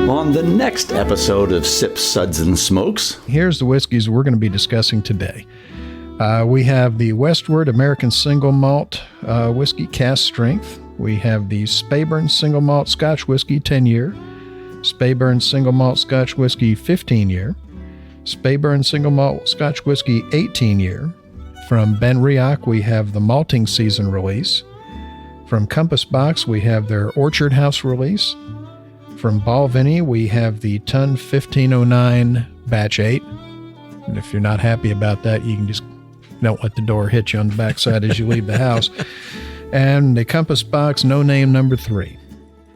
On the next episode of Sips, Suds, and Smokes. Here's the whiskeys we're going to be discussing today. We have the Westward American Single Malt Whiskey Cask Strength. We have the Speyburn Single Malt Scotch Whiskey 10-year. Speyburn Single Malt Scotch Whiskey 15-year. Speyburn Single Malt Scotch Whiskey 18-year. From Benriach, we have the malting season release. From Compass Box, we have their Orchard House release. From Balvenie, we have the Ton 1509 Batch 8. And if you're not happy about that, you can just don't let the door hit you on the backside as you leave the house. And the Compass Box No Name number 3.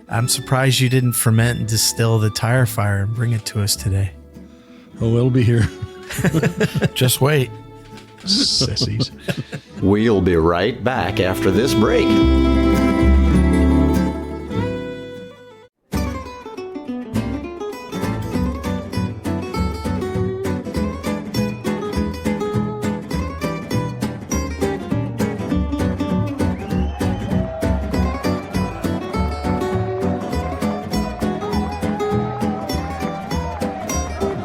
I'm surprised you didn't ferment and distill the tire fire and bring it to us today. Oh, it'll be here. Just wait. Sissies. We'll be right back after this break.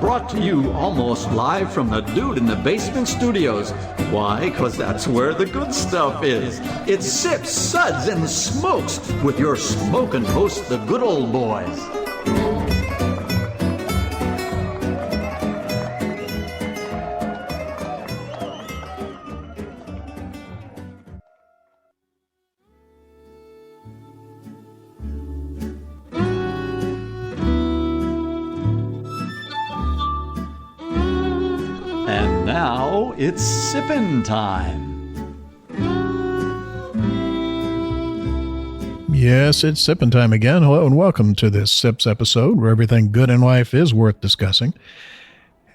Brought to you almost live from the Dude in the Basement Studios. Why? Because that's where the good stuff is. It's Sips, Suds, and Smokes with your smoking host, the good old boys. And now it's sippin' time. Yes, it's sipping time again. Hello and welcome to this Sips episode where everything good in life is worth discussing.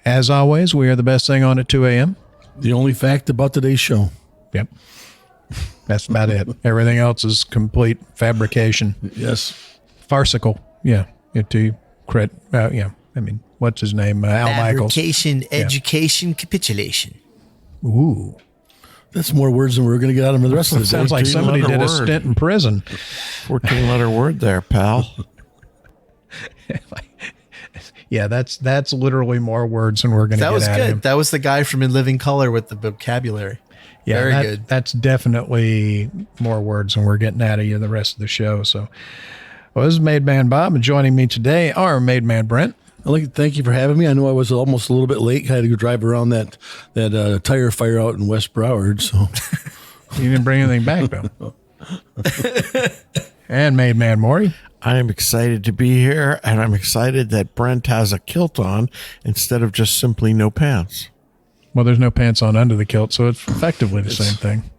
As always, we are the best thing on at 2 a.m. The only fact about today's show. Yep. That's about it. Everything else is complete fabrication. Yes. Farcical. Yeah. Yeah. I mean, what's his name? Al Michaels. Fabrication, education, capitulation. Ooh. That's more words than we're going to get out of him the rest of the day. Sounds like somebody did a stint in prison. 14-letter word there, pal. Yeah, that's literally more words than we're going to get out of him. That was good. That was the guy from In Living Color with the vocabulary. Yeah, very good. That's definitely more words than we're getting out of you the rest of the show. So, well, this is Made Man Bob, and joining me today are Made Man Brent. I'd like to thank you for having me. I know I was almost a little bit late. I had to go drive around that tire fire out in West Broward. So you didn't bring anything back, though. And Made Man Maury. I am excited to be here, and I'm excited that Brent has a kilt on instead of just simply no pants. Well, there's no pants on under the kilt, so it's effectively the same thing.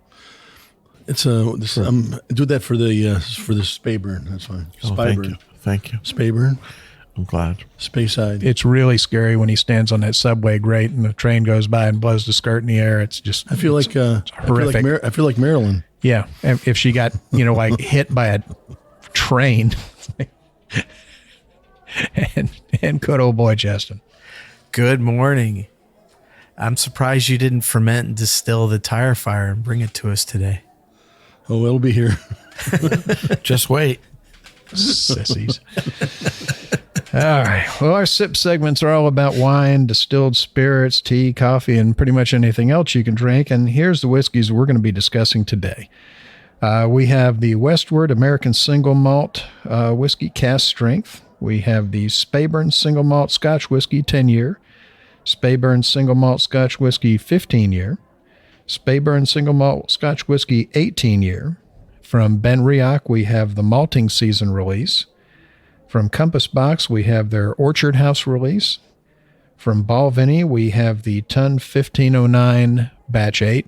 It's do that for the Speyburn. That's fine. Oh, Speyburn. Thank you. Speyburn. I'm glad. Speyside. It's really scary when he stands on that subway grate and the train goes by and blows the skirt in the air. It's just I feel like Marilyn. Yeah, if she got like hit by a train. and good old boy Justin. Good morning. I'm surprised you didn't ferment and distill the tire fire and bring it to us today. Oh, it'll be here. Just wait. Sissies. All right. Well, our sip segments are all about wine, distilled spirits, tea, coffee, and pretty much anything else you can drink. And here's the whiskeys we're going to be discussing today. We have the Westward American Single Malt Whiskey Cask Strength. We have the Speyburn Single Malt Scotch Whiskey 10-year. Speyburn Single Malt Scotch Whiskey 15-year. Speyburn Single Malt Scotch Whiskey 18-year. From Benriach, we have the malting season release. From Compass Box, we have their Orchard House release. From Balvenie, we have the Ton 1509 Batch 8.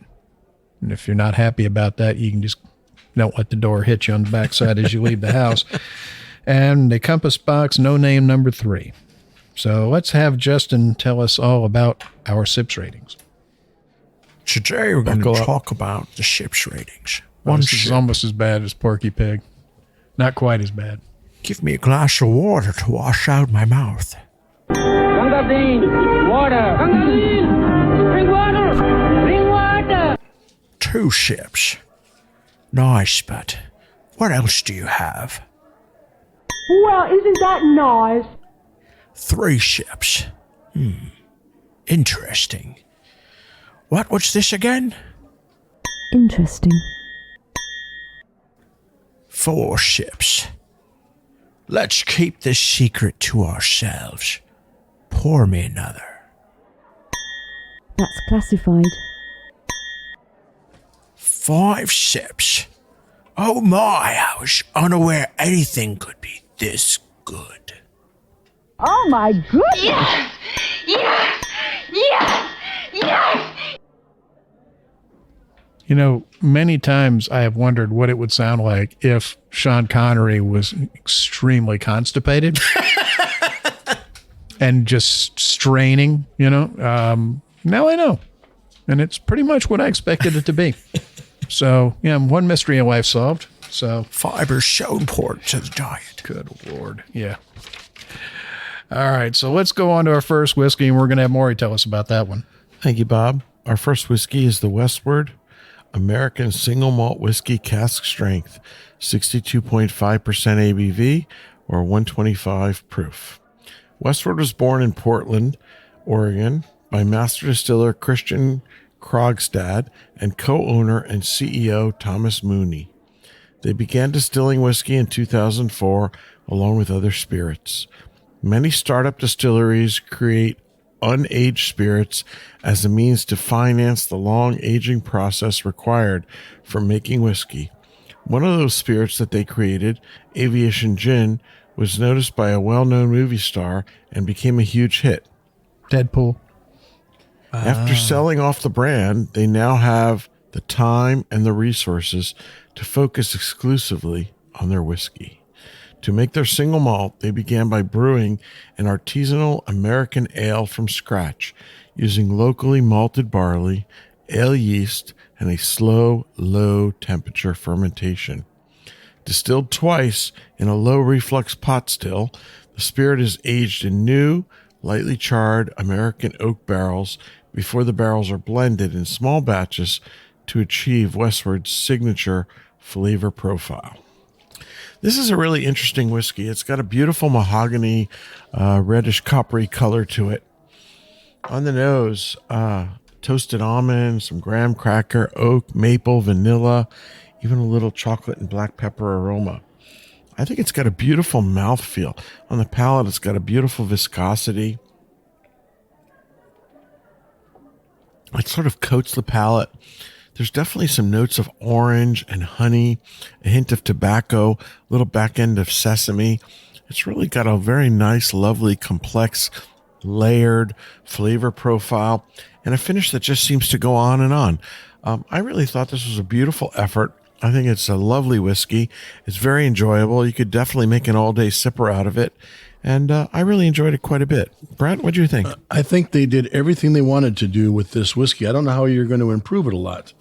And if you're not happy about that, you can just don't let the door hit you on the backside as you leave the house. And the Compass Box No Name number 3. So let's have Justin tell us all about our SIPS ratings. Today we're going to talk about the SIPS ratings. This is almost as bad as Porky Pig. Not quite as bad. Give me a glass of water to wash out my mouth. Gangardine, water. Gangardine, bring water. Bring water. 2 sips. Nice, but what else do you have? Well, isn't that nice? 3 ships. Interesting. What was this again? Interesting. 4 ships. Let's keep this secret to ourselves. Pour me another. That's classified. 5 ships. Oh my, I was unaware anything could be this good. Oh my goodness! Yes! Yes! Yes! Yes! You know, many times I have wondered what it would sound like if Sean Connery was extremely constipated and just straining, you know. Now I know. And it's pretty much what I expected it to be. So, yeah, one mystery in life solved. So, Fiber's so important to the diet. good Lord. Yeah. All right. So let's go on to our first whiskey, and we're going to have Maury tell us about that one. Thank you, Bob. Our first whiskey is the Westward American Single Malt Whiskey Cask Strength, 62.5% ABV or 125 proof. Westward was born in Portland, Oregon, by master distiller Christian Krogstad and co-owner and CEO Thomas Mooney. They began distilling whiskey in 2004 along with other spirits. Many startup distilleries create unaged spirits as a means to finance the long aging process required for making whiskey. One of those spirits that they created, Aviation Gin, was noticed by a well-known movie star and became a huge hit. Deadpool. After selling off the brand, they now have the time and the resources to focus exclusively on their whiskey. To make their single malt, they began by brewing an artisanal American ale from scratch, using locally malted barley, ale yeast, and a slow, low-temperature fermentation. Distilled twice in a low reflux pot still, the spirit is aged in new, lightly charred American oak barrels before the barrels are blended in small batches to achieve Westward's signature flavor profile. This is a really interesting whiskey. It's got a beautiful mahogany, reddish coppery color to it. On the nose, toasted almond, some graham cracker, oak, maple, vanilla, even a little chocolate and black pepper aroma. I think it's got a beautiful mouthfeel. On the palate, it's got a beautiful viscosity. It sort of coats the palate. There's definitely some notes of orange and honey, a hint of tobacco, a little back end of sesame. It's really got a very nice, lovely, complex, layered flavor profile and a finish that just seems to go on and on. I really thought this was a beautiful effort. I think it's a lovely whiskey. It's very enjoyable. You could definitely make an all-day sipper out of it. And I really enjoyed it quite a bit. Brent, what do you think? I think they did everything they wanted to do with this whiskey. I don't know how you're going to improve it a lot.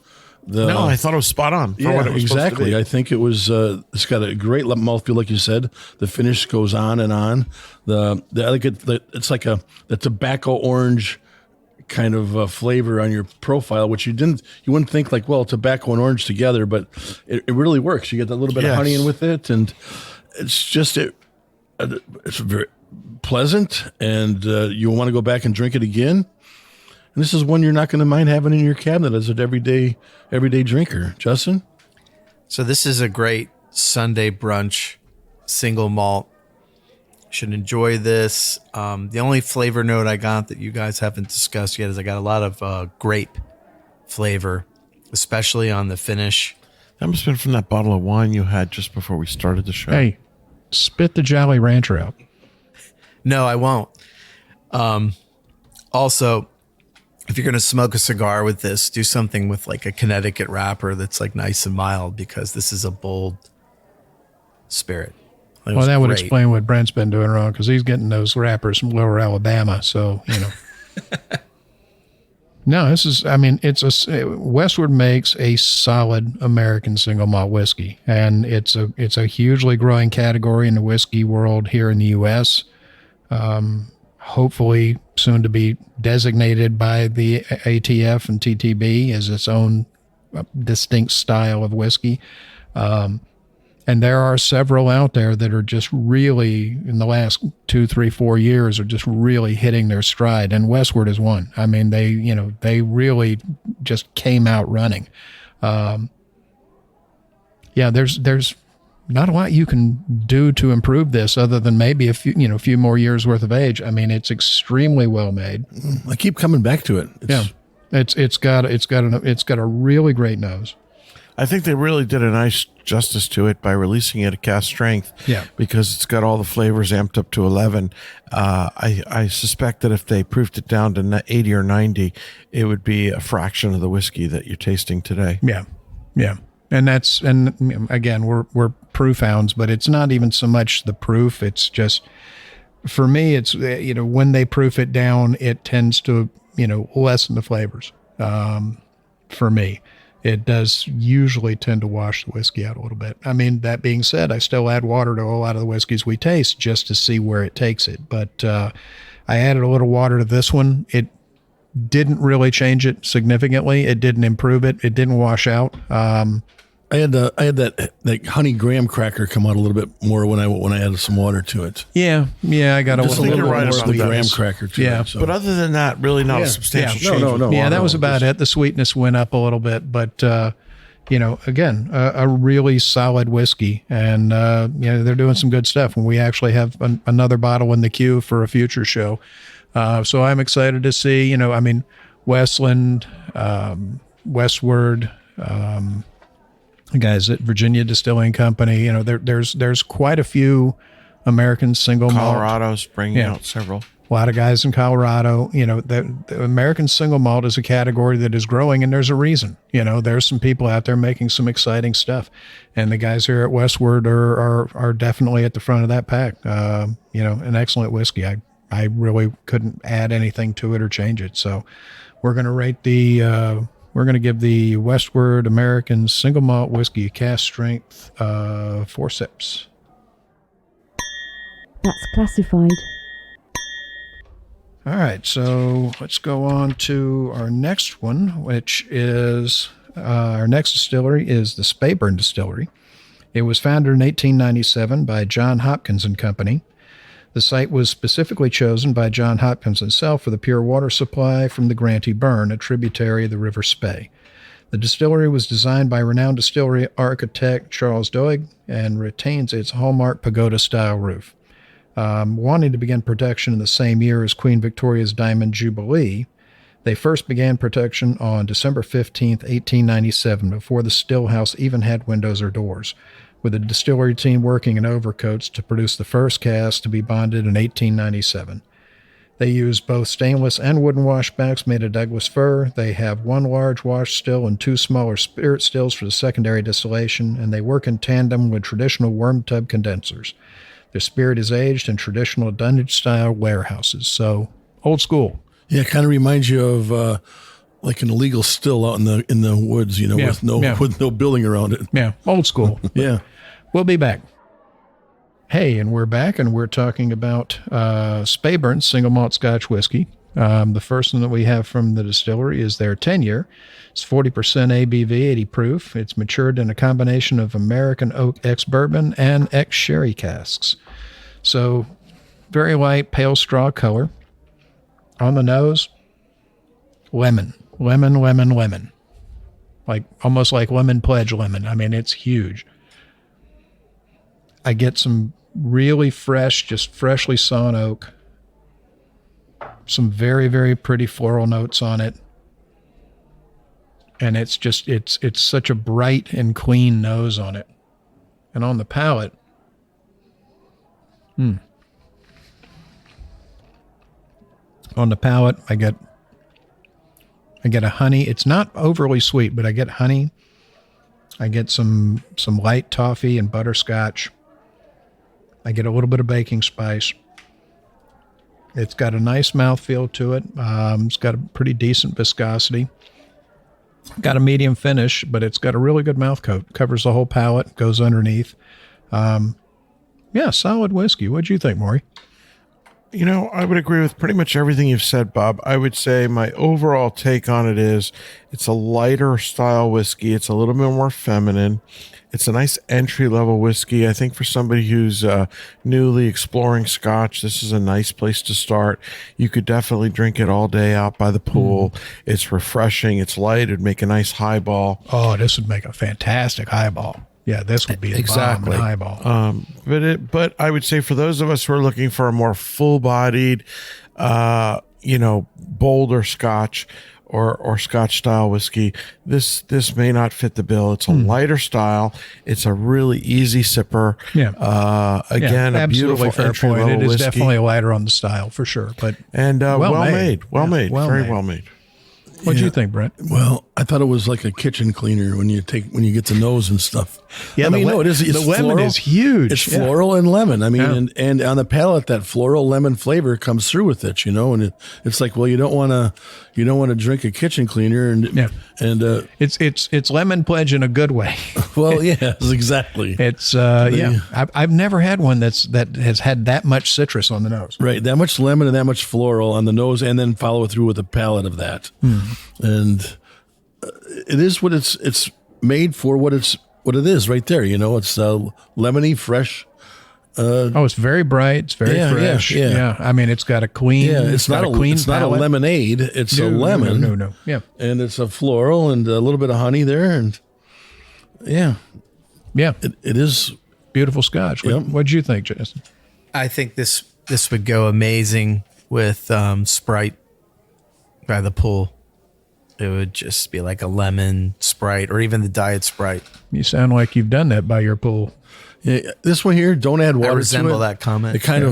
No, I thought it was spot on for what it was exactly. supposed to be. I think it was. It's got a great mouthfeel, like you said. The finish goes on and on. It's like a tobacco orange kind of flavor on your profile, which you wouldn't think like, well, tobacco and orange together, but it really works. You get that little bit of honey in with it, and it's just it's very pleasant, and you'll want to go back and drink it again. And this is one you're not going to mind having in your cabinet as an everyday drinker. Justin? So this is a great Sunday brunch single malt. Should enjoy this. The only flavor note I got that you guys haven't discussed yet is I got a lot of grape flavor, especially on the finish. That must have been from that bottle of wine you had just before we started the show. Hey, spit the Jolly Rancher out. No, I won't. Also, if you're going to smoke a cigar with this, do something with like a Connecticut wrapper that's like nice and mild, because this is a bold spirit. Well, that would explain what Brent's been doing wrong, because he's getting those wrappers from lower Alabama. So, you know. No, this is, Westward makes a solid American single malt whiskey, and it's a hugely growing category in the whiskey world here in the U.S. Hopefully soon to be designated by the ATF and TTB as its own distinct style of whiskey. And And there are several out there that are just really, in the last 2, 3, 4 years, are just really hitting their stride. And Westward is one. I mean, they really just came out running. There's not a lot you can do to improve this other than maybe a few more years worth of age. I mean, it's extremely well made. I keep coming back to it. It's got a really great nose. I think they really did a nice justice to it by releasing it at cask strength. Yeah. Because it's got all the flavors amped up to 11. I suspect that if they proofed it down to 80 or 90, it would be a fraction of the whiskey that you're tasting today. Yeah. Yeah. And again, we're proof hounds, but it's not even so much the proof. It's just, for me, it's, when they proof it down, it tends to, lessen the flavors. For me, it does usually tend to wash the whiskey out a little bit. I mean, that being said, I still add water to a lot of the whiskeys we taste just to see where it takes it. But I added a little water to this one. It didn't really change it significantly. It didn't improve it. It didn't wash out. I had that honey graham cracker come out a little bit more when I added some water to it. Yeah, I got a Just little think you're bit right more about sweet. that. graham cracker to Yeah. it. So. But other than that, really not a substantial change. No. Yeah, that was about it. The sweetness went up a little bit, but again, a really solid whiskey, and they're doing some good stuff. And we actually have another bottle in the queue for a future show, so I'm excited to see. Westland, Westward, the guys at Virginia Distilling Company. There's quite a few American single malt. Colorado's bringing out several. A lot of guys in Colorado. The American single malt is a category that is growing, and there's a reason. There's some people out there making some exciting stuff, and the guys here at Westward are definitely at the front of that pack. An excellent whiskey. I really couldn't add anything to it or change it. So we're going to rate we're going to give the Westward American single malt whiskey cask strength 4 sips. That's classified. All right, so let's go on to our next one, which is our next distillery is the Speyburn Distillery. It was founded in 1897 by John Hopkins and Company. The site was specifically chosen by John Hopkins himself for the pure water supply from the Grantee Burn, a tributary of the River Spey. The distillery was designed by renowned distillery architect Charles Doig and retains its hallmark pagoda-style roof. Wanting to begin production in the same year as Queen Victoria's Diamond Jubilee, they first began production on December 15, 1897, before the still house even had windows or doors, with the distillery team working in overcoats to produce the first cask to be bonded in 1897. They use both stainless and wooden washbacks made of Douglas fir. They have one large wash still and 2 smaller spirit stills for the secondary distillation, and they work in tandem with traditional worm tub condensers. Their spirit is aged in traditional dunnage-style warehouses, so old school. Yeah, it kind of reminds you of like an illegal still out in the woods, with no building around it. Yeah, old school. Yeah. We'll be back. Hey, and we're back, and we're talking about Speyburn single malt Scotch whiskey. The first one that we have from the distillery is their 10-year. It's 40% ABV, 80 proof. It's matured in a combination of American oak ex-bourbon and ex-sherry casks. So, very light, pale straw color. On the nose, lemon. Like, almost like lemon pledge lemon. I mean, it's huge. I get some really fresh, just freshly sawn oak. Some very, very pretty floral notes on it. And it's just, it's such a bright and clean nose on it. And on the palate, on the palate, I get a honey. It's not overly sweet, but I get honey. I get some light toffee and butterscotch. I get a little bit of baking spice. It's got a nice mouthfeel to it. It's got a pretty decent viscosity. Got a medium finish, but it's got a really good mouth coat. Covers the whole palate, goes underneath. Solid whiskey. What'd you think, Maury? I would agree with pretty much everything you've said, Bob. I would say my overall take on it is it's a lighter style whiskey. It's a little bit more feminine. It's a nice entry level whiskey. I think for somebody who's newly exploring Scotch, this is a nice place to start. You could definitely drink it all day out by the pool. It's refreshing. It's light. It'd make a nice highball. Oh, this would make a fantastic highball. Yeah, this would be exactly a highball. But I would say for those of us who are looking for a more full-bodied, bolder Scotch or Scotch style whiskey, this may not fit the bill. It's a lighter style. It's a really easy sipper. Yeah. Again, a absolutely beautiful fair entry point. level It is whiskey. definitely lighter on the style for sure, but Well made. Very well made. What do you think, Brent? Well, I thought it was like a kitchen cleaner when you get the nose and stuff. Yeah, I mean, no, it is. It's the lemon floral. is huge. It's Yeah. floral and lemon. I mean, Yeah. and on the palate, that floral lemon flavor comes through with it. And it's like, well, you don't want to drink a kitchen cleaner, and It's lemon pledge in a good way. well, yes, exactly. It's I've never had one that has had that much citrus on the nose. Right, that much lemon and that much floral on the nose, and then follow it through with a palate of that. And it is what it's made for. What it is, right there. It's lemony, fresh. It's very bright. It's very fresh. yeah. I mean, it's got a clean. Yeah, it's not a clean. It's not a palate. lemonade. It's a lemon. No. Yeah, and it's a floral and a little bit of honey there, and yeah. it is Beautiful Scotch. Yep. What'd you think, Jason? I think this would go amazing with Sprite by the pool. It would just be like a lemon Sprite or even the diet Sprite. You sound like you've done that by your pool. Yeah, this one here, don't add water I resemble to it. that comment. It kind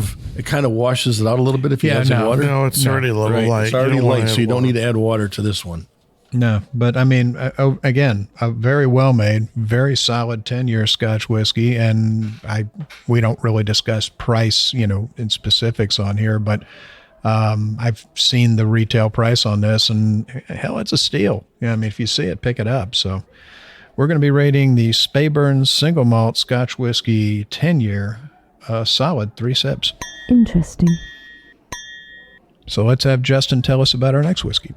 of washes it out a little bit if you Yeah, add some no, water. No, it's already a little Right, light. it's already You don't wanna light, so add you don't water. need to add water to this one. No, but I mean, again, a very well made, very solid 10-year Scotch whiskey, and we don't really discuss price, in specifics on here, but I've seen the retail price on this, and hell, it's a steal. I mean, if you see it, pick it up. So we're going to be rating the Speyburn single malt Scotch whiskey 10-year, solid 3 sips. Interesting. So let's have Justin tell us about our next whiskey.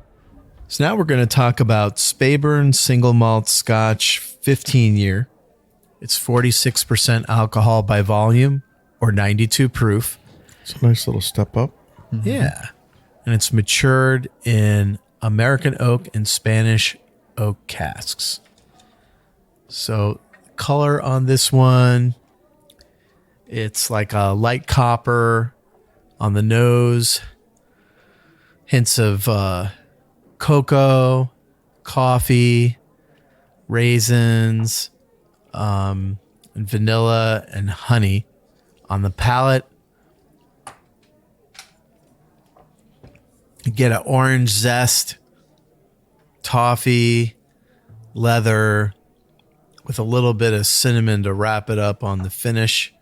So now we're going to talk about Speyburn single malt Scotch 15-year. It's 46% alcohol by volume or 92 proof. It's a nice little step up. Yeah. And it's matured in American oak and Spanish oak casks. So color on this one, it's like a light copper on the nose, hints of cocoa, coffee, raisins, and vanilla and honey. On the palate, you get an orange zest, toffee, leather, with a little bit of cinnamon to wrap it up on the finish.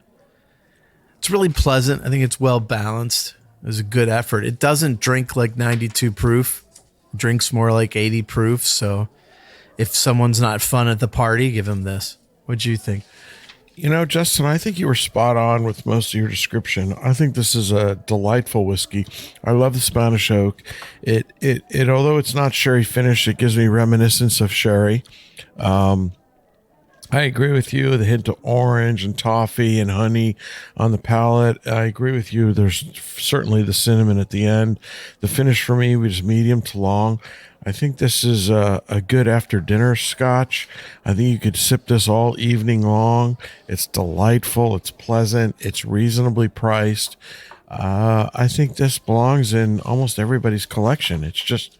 It's really pleasant. I think it's well balanced. It was a good effort. It doesn't drink like 92 proof. It drinks more like 80 proof. So if someone's not fun at the party, give them this. What'd you think? Justin, I think you were spot on with most of your description. I think this is a delightful whiskey. I love the Spanish oak. It although it's not sherry finished, it gives me reminiscence of sherry. I agree with you. The hint of orange and toffee and honey on the palate. I agree with you. There's certainly the cinnamon at the end. The finish for me was medium to long. I think this is a good after dinner Scotch. I think you could sip this all evening long. It's delightful. It's pleasant. It's reasonably priced. I think this belongs in almost everybody's collection. It's just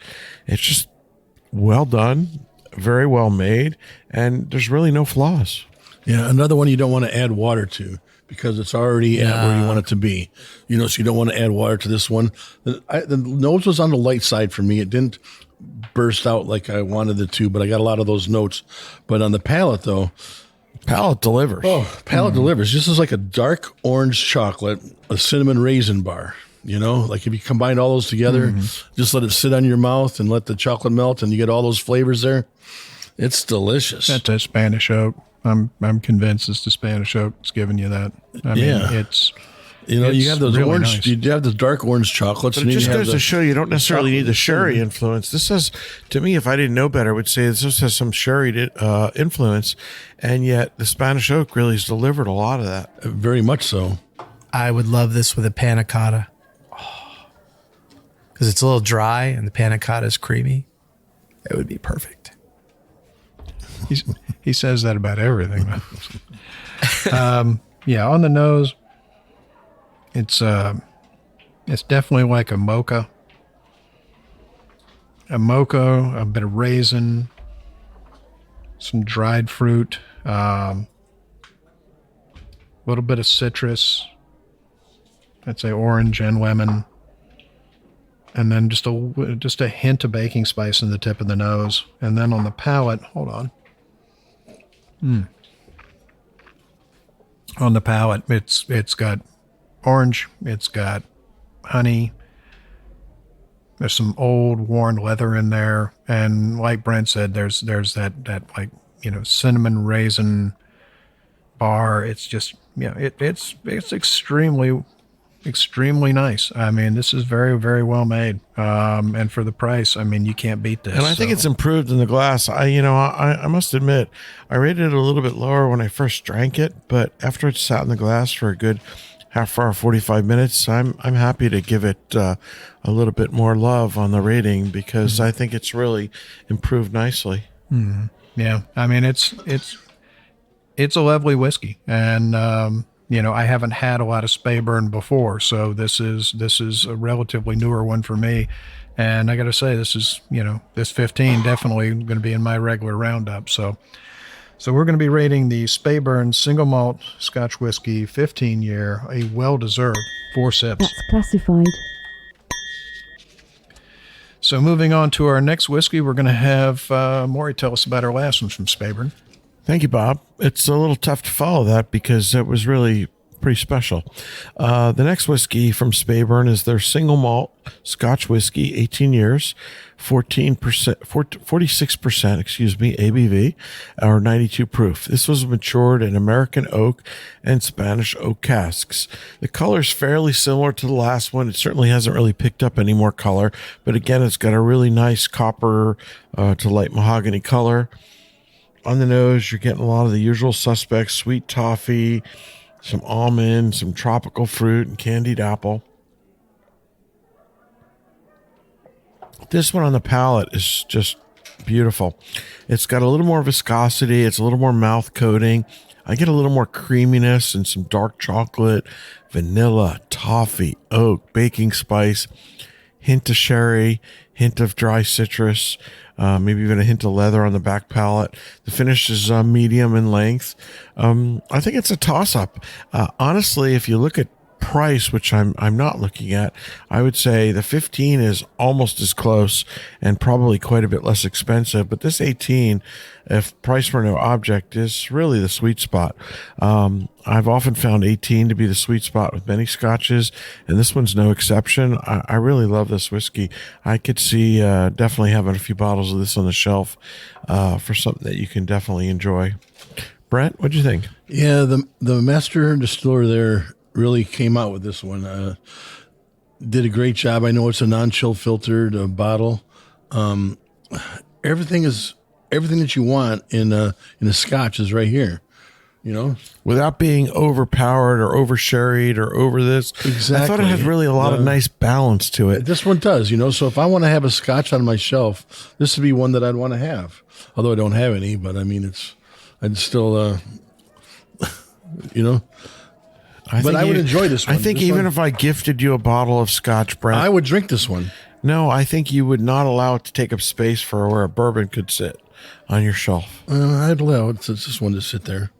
well done. Very well made, and there's really no flaws. Yeah, another one you don't want to add water to because it's already at where you want it to be. So you don't want to add water to this one. The nose was on the light side for me. It didn't burst out like I wanted it to, but I got a lot of those notes. But on the palate, though, Palate delivers. palate delivers. This is like a dark orange chocolate, a cinnamon raisin bar. Like if you combine all those together, just let it sit on your mouth and let the chocolate melt, and you get all those flavors there. It's delicious. That's a Spanish oak. I'm convinced it's the Spanish oak that's giving you that. I mean, You know, you have those really orange. nice. You have the dark orange chocolates. But and it then just you have goes to the- show you don't necessarily need the sherry cinnamon. influence. This has, to me, if I didn't know better, I would say this has some sherry influence, and yet the Spanish oak really has delivered a lot of that. Very much so. I would love this with a panna cotta. Because it's a little dry and the panna cotta is creamy. It would be perfect. He says that about everything. Yeah, on the nose, it's definitely like a mocha. A bit of raisin, some dried fruit, a little bit of citrus. I'd say orange and lemon, and then just a hint of baking spice in the tip of the nose, and then on the palate, hold on. On the palate, it's got orange, it's got honey. There's some old worn leather in there, and like Brent said, there's that like, you know, cinnamon raisin bar. It's just, yeah, it's extremely nice. I mean, this is very, very well made, and for the price, I mean, you can't beat this. And I think it's improved in the glass. I must admit, I rated it a little bit lower when I first drank it, but after it sat in the glass for a good half hour, 45 minutes, I'm happy to give it a little bit more love on the rating because I think it's really improved nicely. Yeah, I mean, it's a lovely whiskey, and you know, I haven't had a lot of Speyburn before, so this is a relatively newer one for me. And I got to say, this is, you know, this 15 definitely going to be in my regular roundup. So we're going to be rating the Speyburn single malt Scotch whiskey 15-year, a well-deserved 4 sips. That's classified. So moving on to our next whiskey, we're going to have Maury tell us about our last one from Speyburn. Thank you, Bob. It's a little tough to follow that because it was really pretty special. The next whiskey from Speyburn is their single malt Scotch whiskey, 18 years, 46%, ABV, or 92 proof. This was matured in American oak and Spanish oak casks. The color is fairly similar to the last one. It certainly hasn't really picked up any more color, but again, it's got a really nice copper to light mahogany color. On the nose, you're getting a lot of the usual suspects: sweet toffee, some almond, some tropical fruit, and candied apple. This one on the palate is just beautiful. It's got a little more viscosity. It's a little more mouth coating. I get a little more creaminess and some dark chocolate, vanilla, toffee, oak, baking spice, hint of sherry, hint of dry citrus, maybe even a hint of leather on the back palate. The finish is medium in length. I think it's a toss-up. Honestly, if you look at price, which I'm not looking at, I would say the 15 is almost as close and probably quite a bit less expensive. But this 18, if price were no object, is really the sweet spot. I've often found 18 to be the sweet spot with many scotches, and this one's no exception. I really love this whiskey. I could see definitely having a few bottles of this on the shelf for something that you can definitely enjoy. Brent, what'd you think? Yeah, the master distiller there really came out with this one. Did a great job. I know it's a non-chill filtered bottle. Everything that you want in a Scotch is right here. You know, Without being overpowered or over sherried or over this. Exactly. I thought it had really a lot of nice balance to it. this one does. You know, so if I want to have a Scotch on my shelf, this would be one that I'd want to have. Although I don't have any, but I mean, I'd still, you know. But I would enjoy this one. I think This even one- if I gifted you a bottle of Scotch, Brent, I would drink this one. no, I think you would not allow it to take up space for where a bourbon could sit on your shelf. I'd allow it's this one to sit there.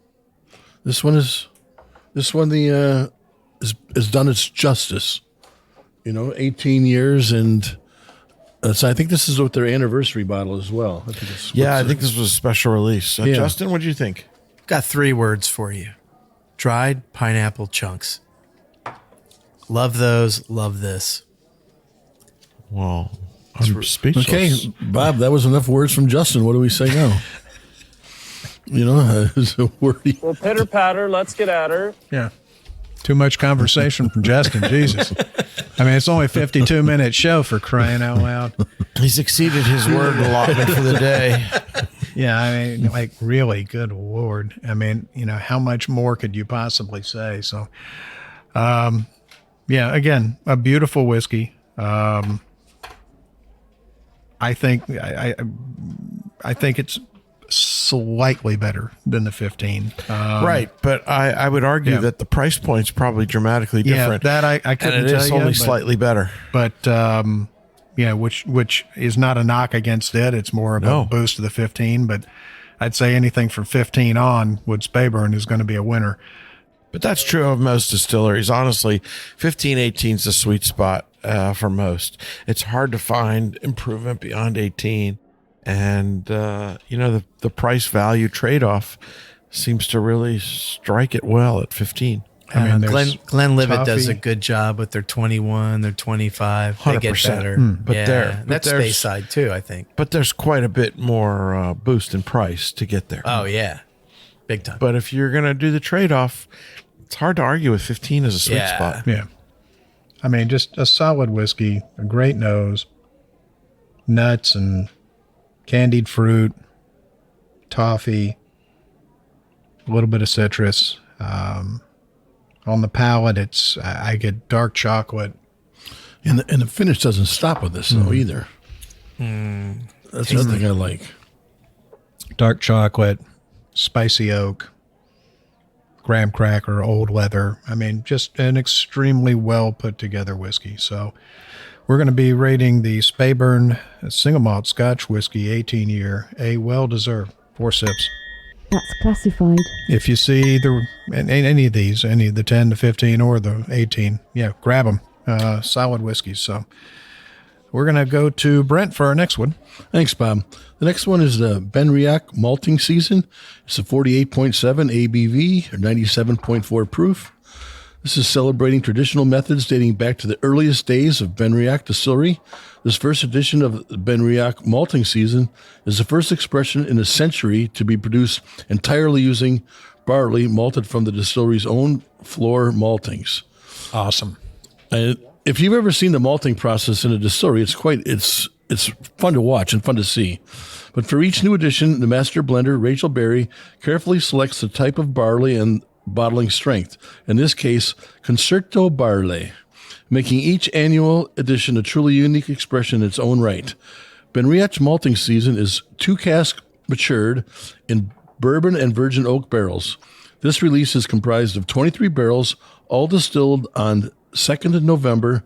This one has done its justice. You know, 18 years, and so I think this is with their anniversary bottle as well. I think it's, Yeah, I think this was a special release. Yeah. Justin, what do you think? Got 3 words for you: dried pineapple chunks. Love those. Love this. Well, I'm speechless. okay, Bob. That was enough words from Justin. What do we say now? You know, it's a wordy. Well, pitter patter, let's get at her. Yeah. Too much conversation from Justin. Jesus. I mean, it's only a 52-minute show, for crying out loud. He's exceeded his word allotment for the day. Yeah, I mean, like, really, good Lord. I mean, how much more could you possibly say? So, yeah, again, a beautiful whiskey. I think it's slightly better than the 15. Right, but I would argue that the price point's probably dramatically different. Yeah, that I couldn't and it tell is you, only but- slightly better. But which is not a knock against it. It's more of a boost to the 15. But I'd say anything from 15 on with Speyburn is going to be a winner. But that's true of most distilleries. Honestly, 15, 18 is the sweet spot for most. It's hard to find improvement beyond 18. And, the price value trade-off seems to really strike it well at 15. I mean, there's Glenlivet does a toffee. good job with their 21, their 25. They get 100%. better. But that's there's- Speyside too, I think. But there's quite a bit more boost in price to get there. Oh yeah, big time. But if you're going to do the trade-off, it's hard to argue with 15 as a sweet spot. Yeah. I mean, just a solid whiskey, a great nose, nuts and candied fruit, toffee, a little bit of citrus. On the palate, I get dark chocolate. And the finish doesn't stop with this, though, either. That's another thing I like. Dark chocolate, spicy oak, graham cracker, old leather. I mean, just an extremely well put together whiskey. So we're going to be rating the Speyburn single malt Scotch whiskey 18 year, a well deserved 4 sips. That's classified. If you see any of these, any of the 10, the 15, or the 18, grab them. Solid whiskeys. So we're going to go to Brent for our next one. Thanks, Bob. The next one is the Benriach malting season. It's a 48.7 ABV or 97.4 proof. This is celebrating traditional methods dating back to the earliest days of Benriach Distillery. This first edition of the Benriach malting season is the first expression in a century to be produced entirely using barley malted from the distillery's own floor maltings. Awesome. And if you've ever seen the malting process in a distillery, it's fun to watch and fun to see. But for each new edition, the master blender, Rachel Berry, carefully selects the type of barley and bottling strength. In this case, Concerto Barley, making each annual edition a truly unique expression in its own right. Benriach's malting season is 2 casks matured in bourbon and virgin oak barrels. This release is comprised of 23 barrels, all distilled on 2nd of November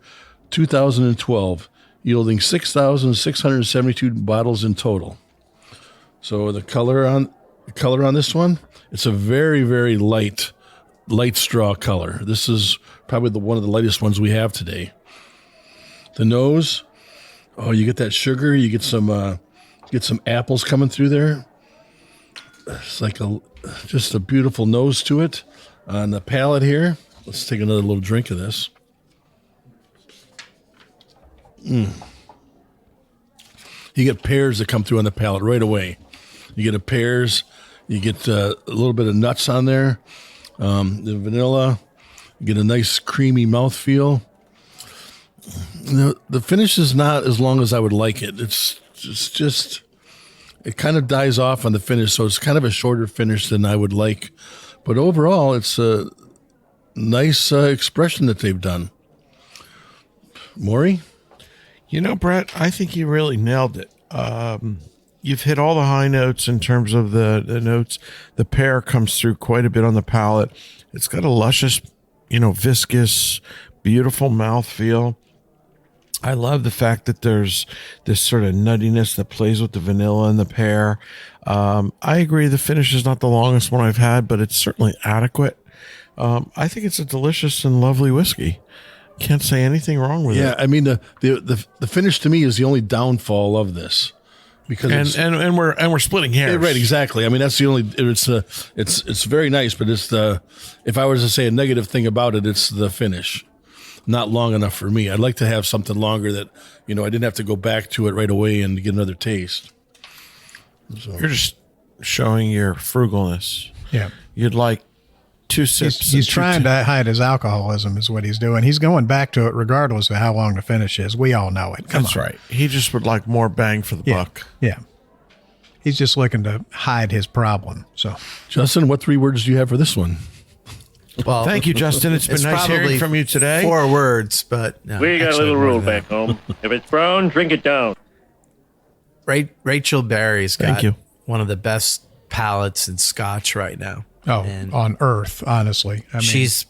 2012, yielding 6,672 bottles in total. So the color on this one, it's a very, very light straw color. This is probably one of the lightest ones we have today. The nose, you get that sugar, you get some apples coming through there. It's like just a beautiful nose to it. On the palate here, let's take another little drink of this. You get pears that come through on the palate right away. You get pears, you get a little bit of nuts on there, the vanilla, you get a nice creamy mouthfeel. The finish is not as long as I would like it. It's just it kind of dies off on the finish, so it's kind of a shorter finish than I would like. But overall, it's a nice expression that they've done. Maury? Brett, I think you really nailed it. You've hit all the high notes in terms of the notes. The pear comes through quite a bit on the palate. It's got a luscious, viscous, beautiful mouthfeel. I love the fact that there's this sort of nuttiness that plays with the vanilla and the pear. I agree the finish is not the longest one I've had, but it's certainly adequate. I think it's a delicious and lovely whiskey. Can't say anything wrong with it. Yeah, I mean the finish to me is the only downfall of this, because and we're splitting hairs. Right, exactly. I mean that's the only it's very nice, but if I was to say a negative thing about it, it's the finish. Not long enough for me. I'd like to have something longer that I didn't have to go back to it right away and get another taste. So. You're just showing your frugalness. Yeah. You'd like 2 sips. He's trying to hide his alcoholism is what he's doing. He's going back to it regardless of how long the finish is. We all know it. That's right. He just would like more bang for the buck. Yeah. He's just looking to hide his problem. So, Justin, what 3 words do you have for this one? Well, Thank you, Justin. It's been nice hearing probably from you today. 4 words, but no, We got a actually little more rule than back home. If it's brown, drink it down. that. Rachel Berry's got Thank you. one of the best palates in Scotch right now. And on Earth, honestly. I mean, she's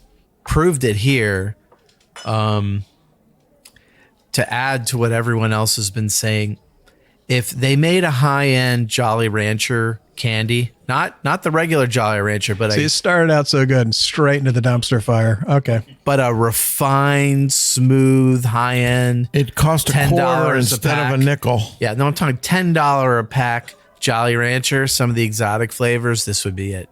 proved it here. To add to what everyone else has been saying, if they made a high-end Jolly Rancher candy, not the regular Jolly Rancher, but it started out so good and straight into the dumpster fire. Okay. but a refined, smooth, high-end. It cost a $10 quarter a instead pack. of a nickel. Yeah, no, I'm talking $10 a pack Jolly Rancher. Some of the exotic flavors, this would be it.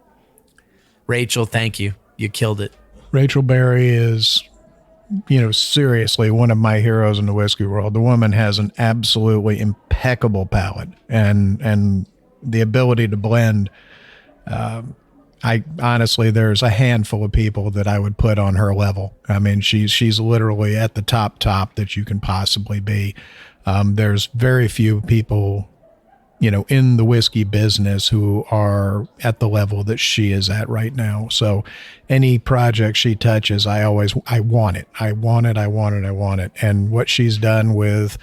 Rachel, thank you. You killed it. Rachel Berry is, seriously one of my heroes in the whiskey world. The woman has an absolutely impeccable palate and the ability to blend. I honestly, there's a handful of people that I would put on her level. I mean, she's literally at the top that you can possibly be. There's very few people, in the whiskey business who are at the level that she is at right now. So any project she touches, I want it. I want it. And what she's done with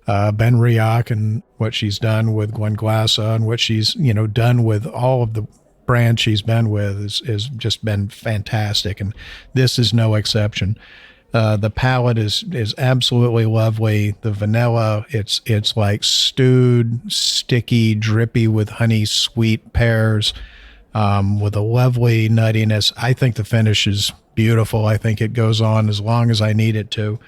Benriach and what she's done with Glenglassaugh and what she's, done with all of the brands she's been with is just been fantastic. And this is no exception. The palate is absolutely lovely. The vanilla, it's like stewed, sticky, drippy with honey, sweet pears, with a lovely nuttiness. I think the finish is beautiful. I think it goes on as long as I need it to.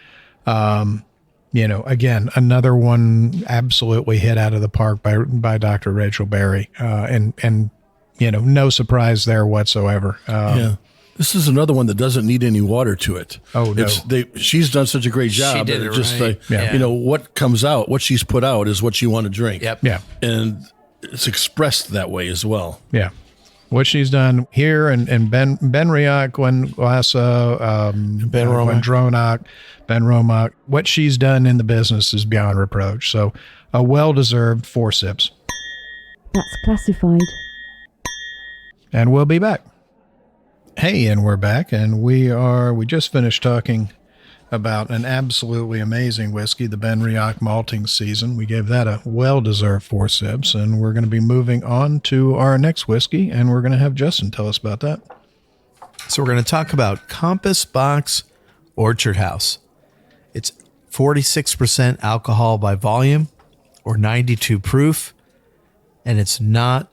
Again, another one absolutely hit out of the park by Dr. Rachel Berry. And no surprise there whatsoever. Yeah. This is another one that doesn't need any water to it. Oh, no. She's done such a great job. She did it just right. What comes out, what she's put out is what you want to drink. Yep. Yeah. And it's expressed that way as well. Yeah. What she's done here and Benriach, Glenglassaugh, Benriach, what she's done in the business is beyond reproach. So a well-deserved 4 sips. That's classified. And we'll be back. Hey, and we're back, and we just finished talking about an absolutely amazing whiskey, the Benriach malting season. We gave that a well-deserved 4 sips, and we're going to be moving on to our next whiskey, and we're going to have Justin tell us about that. So we're going to talk about Compass Box Orchard House. It's 46% alcohol by volume or 92 proof, and it's not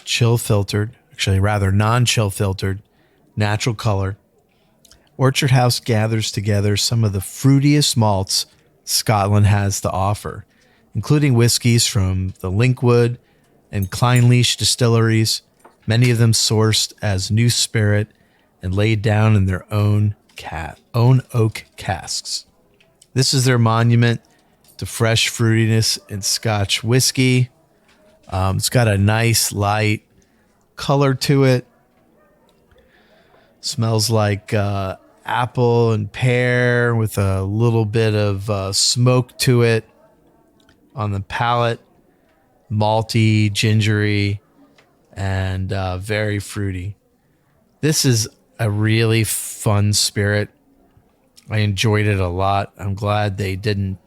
chill filtered, actually rather non-chill filtered, natural color. Orchard House gathers together some of the fruitiest malts Scotland has to offer, including whiskeys from the Linkwood and Clynelish distilleries, many of them sourced as new spirit and laid down in their own oak casks. This is their monument to fresh fruitiness in Scotch whiskey. It's got a nice light color to it. Smells like apple and pear with a little bit of smoke to it on the palate. Malty, gingery, and very fruity. This is a really fun spirit. I enjoyed it a lot. I'm glad they didn't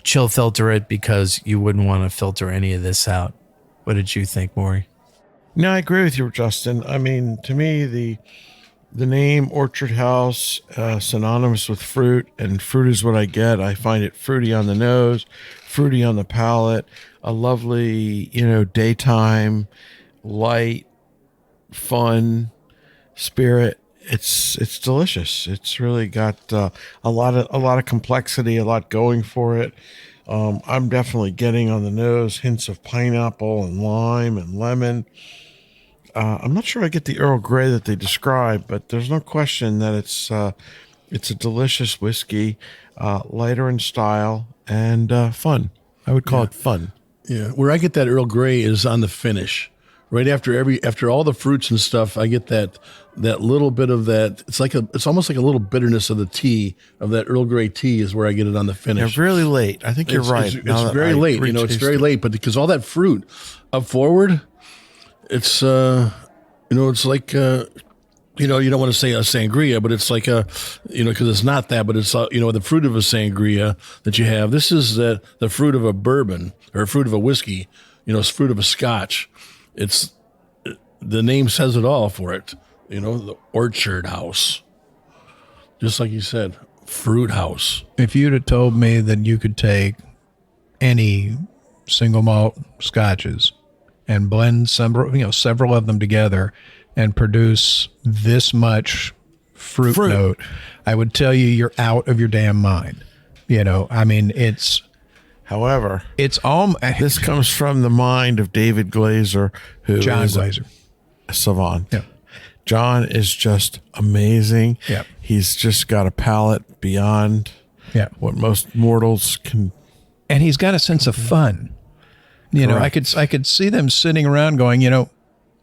chill filter it because you wouldn't want to filter any of this out. What did you think, Maury? No, I agree with you, Justin. I mean, to me, the name Orchard House, synonymous with fruit, and fruit is what I get. I find it fruity on the nose, fruity on the palate, a lovely, daytime, light, fun spirit. It's delicious. It's really got a lot of complexity, a lot going for it. I'm definitely getting on the nose hints of pineapple and lime and lemon. I'm not sure I get the Earl Grey that they describe, but there's no question that it's a delicious whiskey, lighter in style and fun. I would call it fun. Yeah, where I get that Earl Grey is on the finish. right after all the fruits and stuff, I get that little bit of that. It's almost like a little bitterness of the tea, of that Earl Grey tea is where I get it on the finish. They're really late. I think you're right. It's very late. It's very late, but because all that fruit up forward, it's it's like you don't want to say a sangria, but it's like because it's not that, but it's the fruit of a sangria that you have. This is the fruit of a bourbon or a fruit of a whiskey. It's fruit of a Scotch. It's the name says it all for it. The orchard house, just like you said, fruit house. If you'd have told me that you could take any single malt scotches and blend several of them together and produce this much fruit note, I would tell you you're out of your damn mind. However, it's all. This comes from the mind of David Glazer, who John is Glazer, a savant. Yeah. John is just amazing. Yeah. He's just got a palate beyond what most mortals can. And he's got a sense of fun. I could see them sitting around going,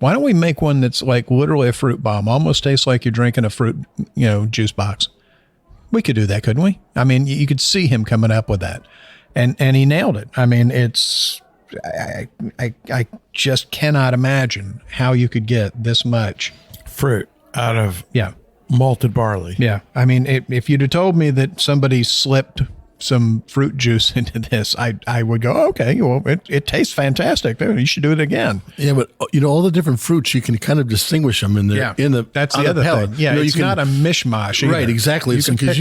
why don't we make one that's like literally a fruit bomb? Almost tastes like you're drinking a fruit, juice box. We could do that, couldn't we? I mean, you could see him coming up with that. And he nailed it. I mean, I just cannot imagine how you could get this much fruit out of malted barley. Yeah. I mean, if you'd have told me that somebody slipped some fruit juice into this, I would go, okay, well, it tastes fantastic. You should do it again. Yeah, but all the different fruits, you can kind of distinguish them in there. Yeah, that's the other thing. Yeah, it's not a mishmash either. Right, exactly. Because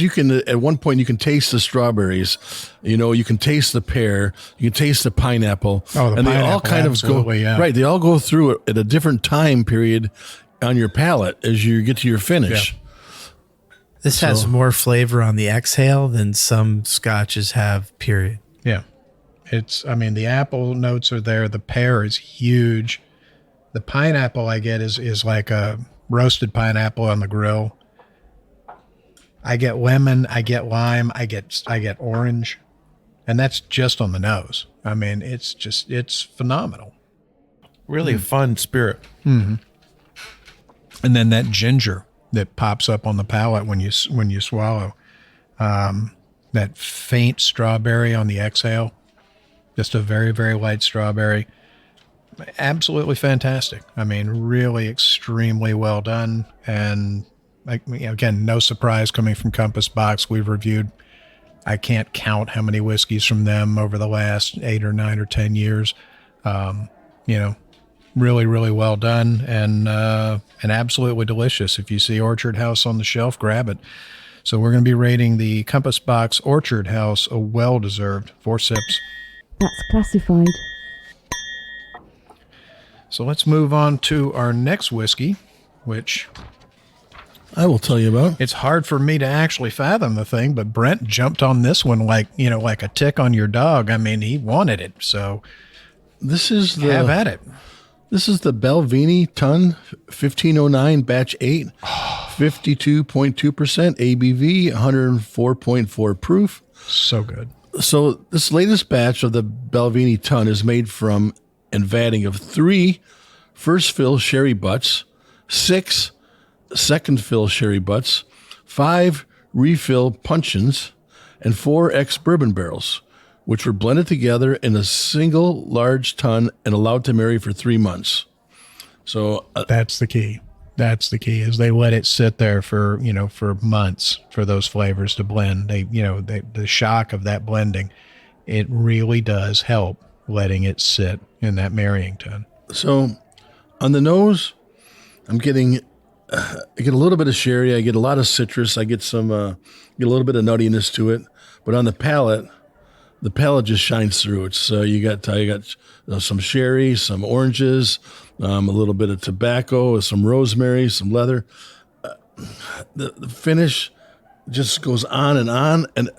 you can at one point you can taste the strawberries. You can taste the pear. You can taste the pineapple. Oh, and they all kind of go right. They all go through it at a different time period on your palate as you get to your finish. Yeah. This has more flavor on the exhale than some scotches have, period. Yeah. The apple notes are there. The pear is huge. The pineapple I get is like a roasted pineapple on the grill. I get lemon, I get lime, I get orange. And that's just on the nose. I mean, it's phenomenal. Really a fun spirit. Mm-hmm. And then that ginger that pops up on the palate when you swallow, that faint strawberry on the exhale, just a very, very light strawberry. Absolutely fantastic. I mean, really extremely well done. And again, no surprise coming from Compass Box. We've reviewed, I can't count how many whiskeys from them over the last 8 or 9 or 10 years. Really, really well done and absolutely delicious. If you see Orchard House on the shelf, grab it. So we're going to be rating the Compass Box Orchard House a well-deserved 4 sips. That's classified. So let's move on to our next whiskey, which I will tell you about. It's hard for me to actually fathom the thing, but Brent jumped on this one like a tick on your dog. I mean, he wanted it, so have at it. This is the Balvenie Ton 1509 Batch 8, 52.2% ABV, 104.4 proof. So good. So this latest batch of the Balvenie Ton is made from and vatting of 3 first fill sherry butts, 6 second fill sherry butts, 5 refill puncheons, and 4 ex-bourbon barrels, which were blended together in a single large ton and allowed to marry for 3 months. So that's the key. That's the key, is they let it sit there for months for those flavors to blend. The shock of that blending, it really does help letting it sit in that marrying tun. So on the nose, I get a little bit of sherry. I get a lot of citrus. I get get a little bit of nuttiness to it. But on the palate just shines through. It's you got some sherry, some oranges, a little bit of tobacco, some rosemary, some leather. The finish just goes on. And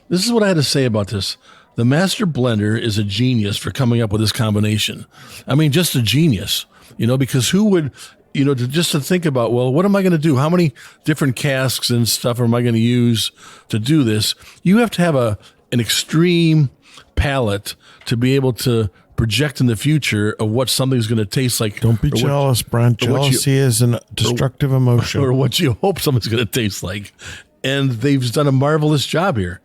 this is what I had to say about this. The master blender is a genius for coming up with this combination. I mean, just a genius, because who would, to think about, well, what am I going to do? How many different casks and stuff am I going to use to do this? You have to have an extreme palate to be able to project in the future of what something's going to taste like. Don't be or what- jealous, Brent. or what you- Jealousy is a destructive emotion. or what you hope something's going to taste like. And they've done a marvelous job here.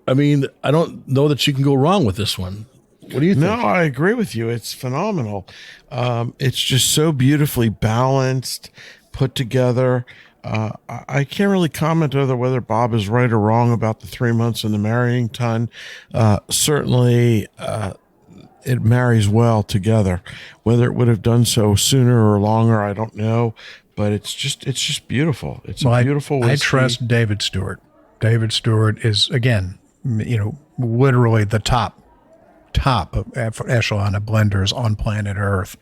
I mean, I don't know that you can go wrong with this one. What do you think? No, I agree with you. It's phenomenal. It's just so beautifully balanced, put together. I can't really comment whether Bob is right or wrong about the 3 months in the marrying tun. Certainly, it marries well together. Whether it would have done so sooner or longer, I don't know. But it's just beautiful. It's a beautiful whiskey. I trust David Stewart. David Stewart is, again, literally the top echelon of blenders on planet Earth.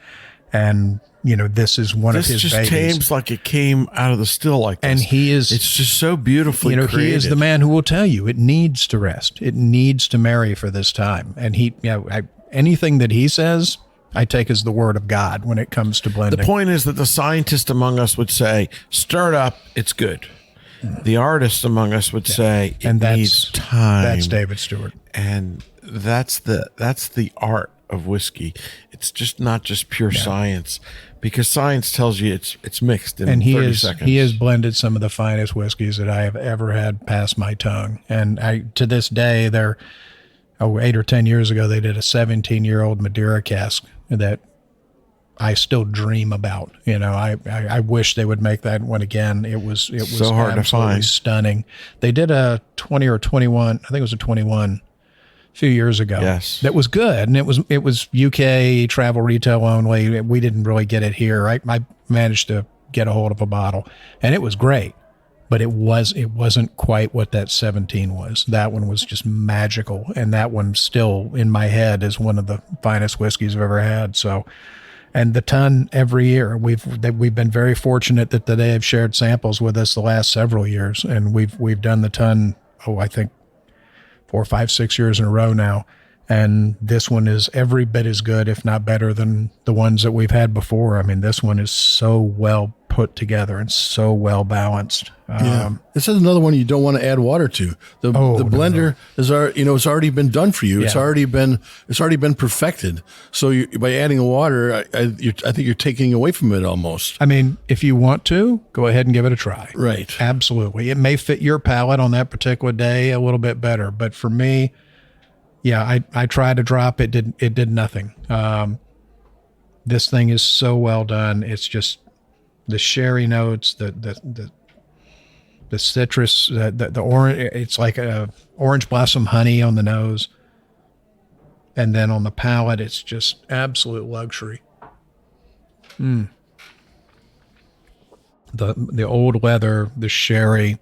And, this is one of his just babies. tames like it came out of the still like this. And it's just so beautifully created. He is the man who will tell you it needs to rest. It needs to marry for this time. And anything that he says, I take as the word of God when it comes to blending. The point is that the scientist among us would say, stir it up, it's good. The artist among us would say, it needs time. That's David Stewart. And that's the art of whiskey. It's just not just pure science, because science tells you it's mixed in 30 seconds. He has blended some of the finest whiskeys that I have ever had pass my tongue. And to this day, 8 or 10 years ago, they did a 17-year-old Madeira cask that I still dream about. I wish they would make that one again. It was so hard to find. Stunning. They did a 20 or 21. I think it was a 21 a few years ago. Yes, that was good, and it was UK travel retail only. We didn't really get it here. I managed to get a hold of a bottle, and it was great. But it wasn't quite what that 17 was. That one was just magical, and that one still in my head is one of the finest whiskeys I've ever had. So, and the ton every year we've been very fortunate that they have shared samples with us the last several years, and we've done the ton. I think 4, 5, 6 years in a row now. And this one is every bit as good, if not better, than the ones that we've had before. I mean, this one is so well put together and so well balanced. This is another one you don't want to add water to. The blender is it's already been done for you. Yeah. It's already been perfected. So by adding water, I think you're taking away from it almost. I mean, if you want to, go ahead and give it a try. Right. Absolutely. It may fit your palate on that particular day a little bit better, but for me, yeah, I tried to drop it. It did nothing. This thing is so well done. It's just the sherry notes, the citrus, the orange. It's like a orange blossom honey on the nose, and then on the palate, it's just absolute luxury. The old leather, the sherry,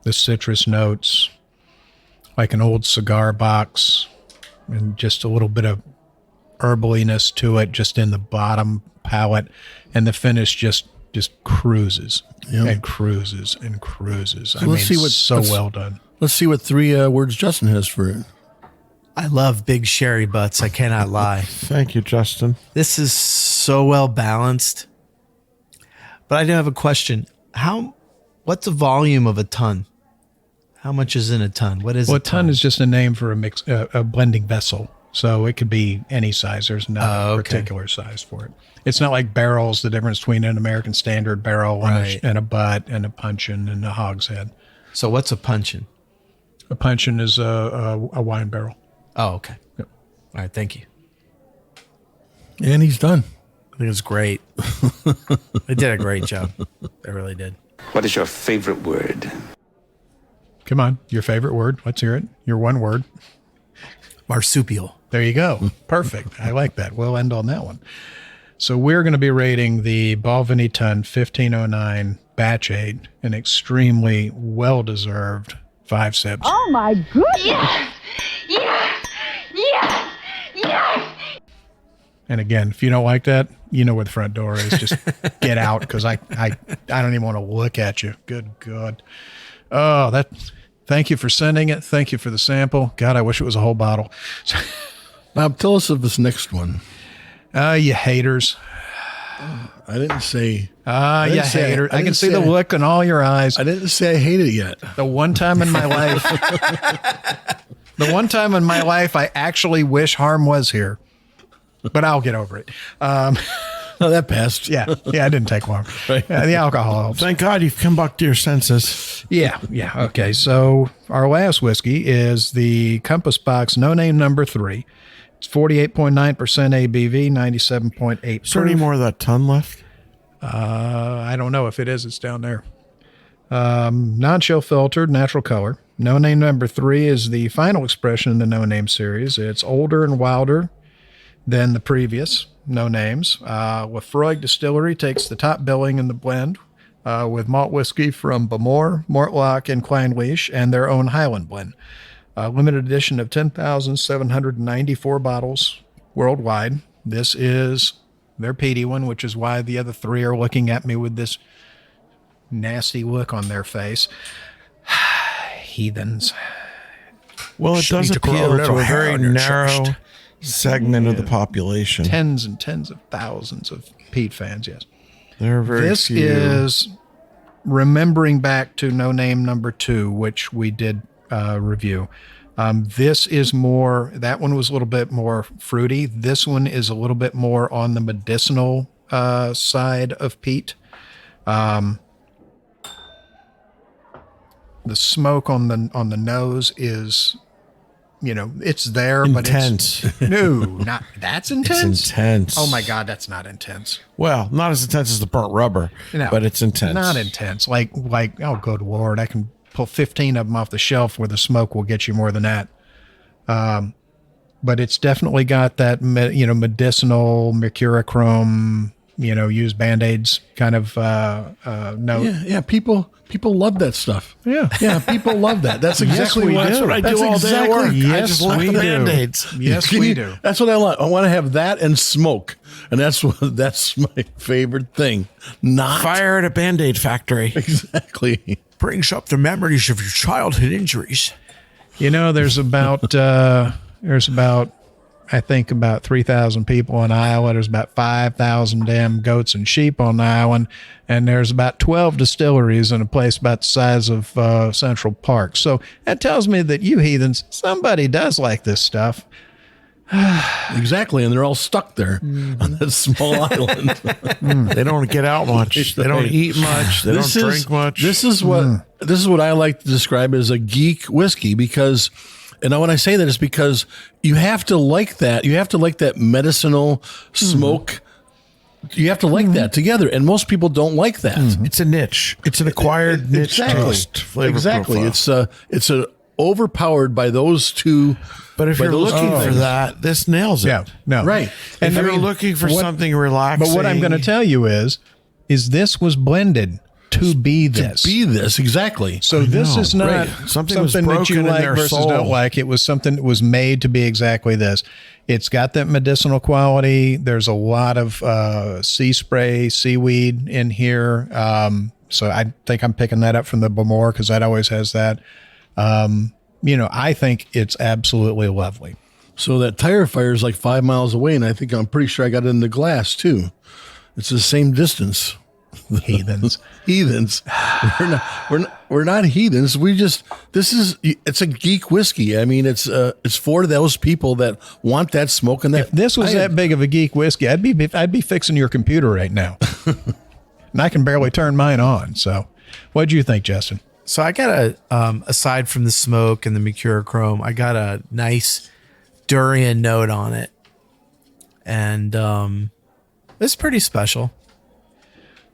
the citrus notes, like an old cigar box, and just a little bit of herbaliness to it just in the bottom palate, and the finish just cruises and cruises and cruises. So well done. Let's see what 3 words Justin has for it. I love big sherry butts. I cannot lie. Thank you, Justin. This is so well balanced. But I do have a question. What's the volume of a ton? How much is in a ton? What is a ton? A ton is just a name for a blending vessel. So it could be any size. There's no particular size for it. It's not like barrels, the difference between an American standard barrel and a butt and a puncheon and a hogshead. So what's a puncheon? A puncheon is a wine barrel. Oh, okay. Yep. All right, thank you. And he's done. I think it's great. They did a great job. They really did. What is your favorite word? Come on, your favorite word. Let's hear it. Your one word. Marsupial. There you go. Perfect. I like that. We'll end on that one. So we're going to be rating the Balvenie Ton 1509 Batch 8, an extremely well-deserved 5 sips. Oh my goodness! Yes! Yes! Yes! Yes! And again, if you don't like that, you know where the front door is. Just get out, because I don't even want to look at you. Good God. Oh, thank you for sending it. Thank you for the sample. God, I wish it was a whole bottle. Bob, tell us of this next one. You haters. I didn't say. You haters. I can see the look in all your eyes. I didn't say I hate it yet. The one time in my life. The one time in my life I actually wish Harm was here. but I'll get over it. Oh, that passed. Yeah, it didn't take long. Right. The alcohol helps. Thank God you've come back to your senses. Yeah. Okay, so our last whiskey is the Compass Box No Name Number 3. It's 48.9% ABV, 97.8 Is there any proof. more of that ton left? I don't know if it is. It's down there. Non-chill filtered, natural color. No Name Number 3 is the final expression in the No Name series. It's older and wilder than the previous No Names. Lefroy Distillery takes the top billing in the blend with malt whiskey from Bamore, Mortlach, and Clynelish, and their own Highland blend. Limited edition of 10,794 bottles worldwide. This is their peaty one, which is why the other three are looking at me with this nasty look on their face. Heathens. Well, it does Need to grow a appeal to little a hair very on your narrow chest. segment of the population. Tens and tens of thousands of Pete fans, yes. There are very This few. is remembering back to No Name Number 2, which we did review. This is more, that one was a little bit more fruity. This one is a little bit more on the medicinal side of peat. The smoke on the nose is, it's there, intense. but it's no, not that's intense. It's intense. Oh my God, that's not intense. Well, not as intense as the burnt rubber, No, but it's intense. Not intense. Like, oh, good Lord, I can pull 15 of them off the shelf where the smoke will get you more than that. But it's definitely got that, medicinal mercurochrome, use Band-Aids kind of note. Yeah. People love that stuff. Yeah. Yeah, people love that. That's exactly we what, do. that's what I That's do all day at exactly- work. I Yes, just love we the do. Band-Aids. Yes, we do. That's what I want. I want to have that and smoke, and that's my favorite thing. Not Fire at a Band-Aid factory. exactly. Brings up the memories of your childhood injuries. There's about I think about 3,000 people on Iowa. There's about 5,000 damn goats and sheep on the island, and there's about 12 distilleries in a place about the size of Central Park. So that tells me that you heathens, somebody does like this stuff. Exactly, and they're all stuck there on that small island. They don't get out much. They don't eat much. They don't drink much. This is what I like to describe as a geek whiskey because, and when I say that, it's because you have to like that. You have to like that medicinal smoke. You have to like that together, and most people don't like that. It's a niche. It's an acquired niche taste flavor Exactly. profile. It's overpowered by those two. But if by you're those looking two for things. that, this nails it. Yeah, no, Right. And And if you're looking for something relaxing. But what I'm going to tell you is this was blended to be this. Be this exactly. So this know, is not right. Something was that you broken in like their versus soul. don't like. It was something that was made to be exactly this. It's got that medicinal quality. There's a lot of sea spray, seaweed in here. So I think I'm picking that up from the Bamore because that always has that. I think it's absolutely lovely. So that tire fire is like 5 miles away, and I'm pretty sure I got it in the glass too. It's the same distance. Heathens. Heathens. We're not heathens. It's a geek whiskey. I mean, it's for those people that want that smoke and that. If this was that big of a geek whiskey, I'd be fixing your computer right now. And I can barely turn mine on. So what'd you think, Justin? So I got aside from the smoke and the mercurochrome, I got a nice durian note on it. And it's pretty special.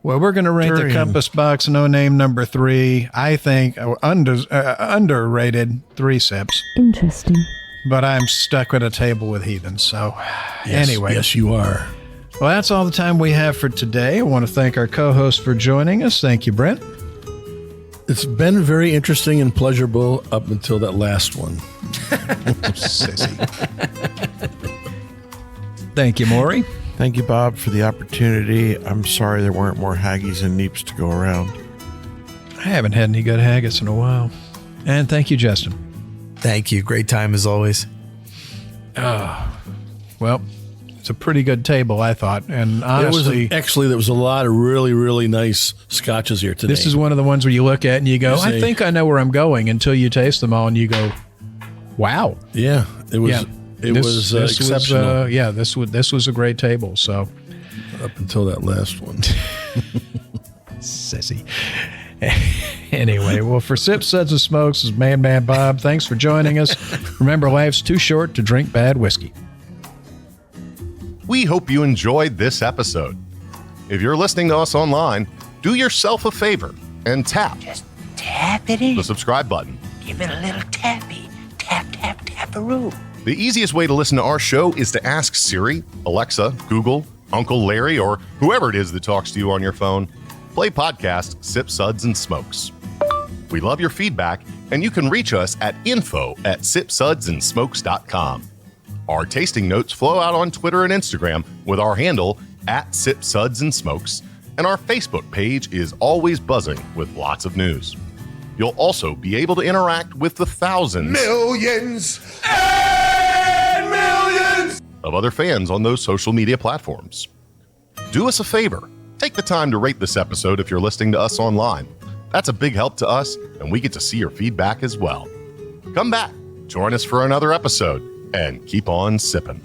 Well, we're going to rate the Durian. Compass Box No Name Number 3. I think underrated 3 sips, Interesting. but I'm stuck at a table with heathens. So anyway, Yes, you are. well, that's all the time we have for today. I want to thank our co-host for joining us. Thank you, Brent. It's been very interesting and pleasurable up until that last one. Sissy. Thank you, Maury. Thank you, Bob, for the opportunity. I'm sorry there weren't more Haggies and Neeps to go around. I haven't had any good haggis in a while. And thank you, Justin. Thank you. Great time as always. Well, it's a pretty good table, I thought. And honestly, There was a lot of really, really nice scotches here today. this is one of the ones where you look at and you go, You say- I think I know where I'm going, until you taste them all and you go, wow. Yeah, it was. Yeah. It was exceptional. This was a great table. So up until that last one. Sissy. Anyway, well, for Sips, Suds, and Smokes, this is Man Bob. Thanks for joining us. Remember, life's too short to drink bad whiskey. We hope you enjoyed this episode. If you're listening to us online, do yourself a favor and tap Tappity. the subscribe button. Give it a little tappy. Tap, tap, taparoo. The easiest way to listen to our show is to ask Siri, Alexa, Google, Uncle Larry, or whoever it is that talks to you on your phone. Play podcast Sip, Suds, and Smokes. We love your feedback, and you can reach us at info@sipsudsandsmokes.com. Our tasting notes flow out on Twitter and Instagram with our handle @SipSudsAndSmokes, and our Facebook page is always buzzing with lots of news. You'll also be able to interact with the thousands, millions, and millions of other fans on those social media platforms. Do us a favor. Take the time to rate this episode if you're listening to us online. That's a big help to us, and we get to see your feedback as well. Come back, join us for another episode, and keep on sipping.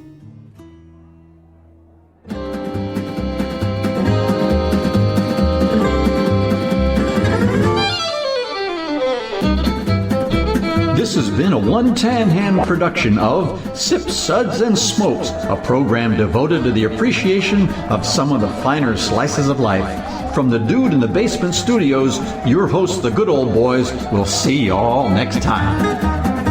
This has been a One Tan Hand production of Sips, Suds, and Smokes, a program devoted to the appreciation of some of the finer slices of life. From the Dude in the Basement Studios, your hosts, the Good Old Boys, will see you all next time.